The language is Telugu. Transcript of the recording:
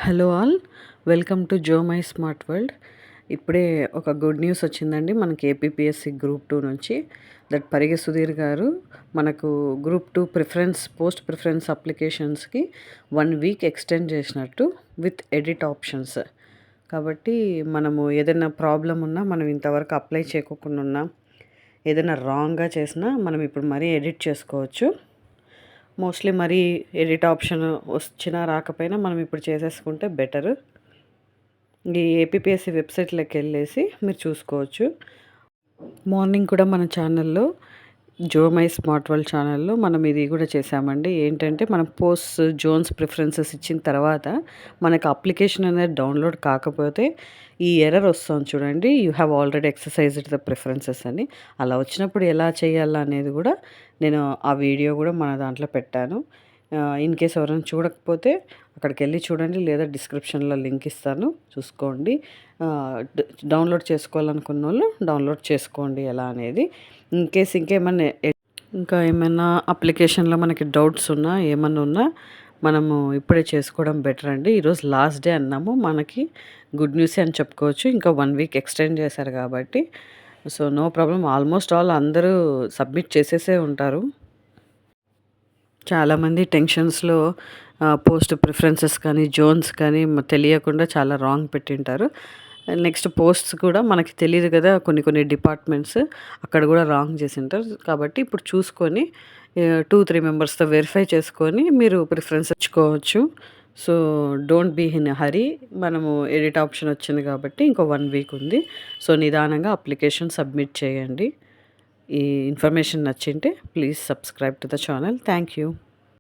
హలో ఆల్, వెల్కమ్ టు జో మై స్మార్ట్ వరల్డ్. ఇప్పుడే ఒక గుడ్ న్యూస్ వచ్చిందండి మనకి ఏపీపీఎస్సి గ్రూప్ 2 నుంచి. దట్ పరిగె సుధీర్ గారు మనకు గ్రూప్ 2 పోస్ట్ ప్రిఫరెన్స్ అప్లికేషన్స్కి 1 వీక్ ఎక్స్టెండ్ చేసినట్టు విత్ ఎడిట్ ఆప్షన్స్. కాబట్టి మనము ఏదైనా ప్రాబ్లం ఉన్నా, మనం ఇంతవరకు అప్లై చేయకోకుండా ఉన్నా, ఏదైనా రాంగ్గా చేసినా మనం ఇప్పుడు మరీ ఎడిట్ చేసుకోవచ్చు. మోస్ట్లీ మరీ ఎడిట్ ఆప్షన్ వచ్చినా రాకపోయినా మనం ఇప్పుడు చేసేసుకుంటే బెటర్. ఈ ఏపీపీఎస్సీ వెబ్సైట్లోకి వెళ్ళేసి మీరు చూసుకోవచ్చు. మార్నింగ్ కూడా మన ఛానల్లో జో మై స్మార్ట్ వరల్డ్ ఛానల్లో మనం ఇది కూడా చేసామండి. ఏంటంటే మనం పోస్ట్ జోన్స్ ప్రిఫరెన్సెస్ ఇచ్చిన తర్వాత మనకు అప్లికేషన్ అనేది డౌన్లోడ్ కాకపోతే ఈ ఎర్రర్ వస్తుంది చూడండి, you have already exercised the preferences అని. అలా వచ్చినప్పుడు ఎలా చేయాలా అనేది కూడా నేను ఆ వీడియో కూడా మన దాంట్లో పెట్టాను. ఇన్ కేస్ ఎవరైనా చూడకపోతే అక్కడికి వెళ్ళి చూడండి, లేదా డిస్క్రిప్షన్లో లింక్ ఇస్తాను, చూసుకోండి. డౌన్లోడ్ చేసుకోవాలనుకున్న వాళ్ళు డౌన్లోడ్ చేసుకోండి ఎలా అనేది. ఇన్ కేస్ ఇంకా ఏమైనా అప్లికేషన్లో మనకి డౌట్స్ ఉన్నా, ఏమన్నా ఉన్నా మనము ఇప్పుడే చేసుకోవడం బెటర్ అండి. ఈరోజు లాస్ట్ డే అన్నాము, మనకి గుడ్ న్యూసే అని చెప్పుకోవచ్చు. ఇంకా 1 వీక్ ఎక్స్టెండ్ చేశారు కాబట్టి so no problem. Almost all అందరూ సబ్మిట్ చేసేసే ఉంటారు. చాలామంది టెన్షన్స్లో పోస్ట్ ప్రిఫరెన్సెస్ కానీ జోన్స్ కానీ తెలియకుండా చాలా రాంగ్ పెట్టింటారు. నెక్స్ట్ పోస్ట్స్ కూడా మనకి తెలియదు కదా, కొన్ని డిపార్ట్మెంట్స్ అక్కడ కూడా రాంగ్ చేసింటారు. కాబట్టి ఇప్పుడు చూసుకొని 2-3 మెంబర్స్తో వెరిఫై చేసుకొని మీరు ప్రిఫరెన్స్ ఇచ్చుకోవచ్చు. So don't be in hurry. మనము ఎడిట్ ఆప్షన్ వచ్చింది కాబట్టి ఇంకో 1 వీక్ ఉంది. సో నిదానంగా అప్లికేషన్ సబ్మిట్ చేయండి. ఈ ఇన్ఫర్మేషన్ నచ్చింటే please subscribe to the channel. Thank you.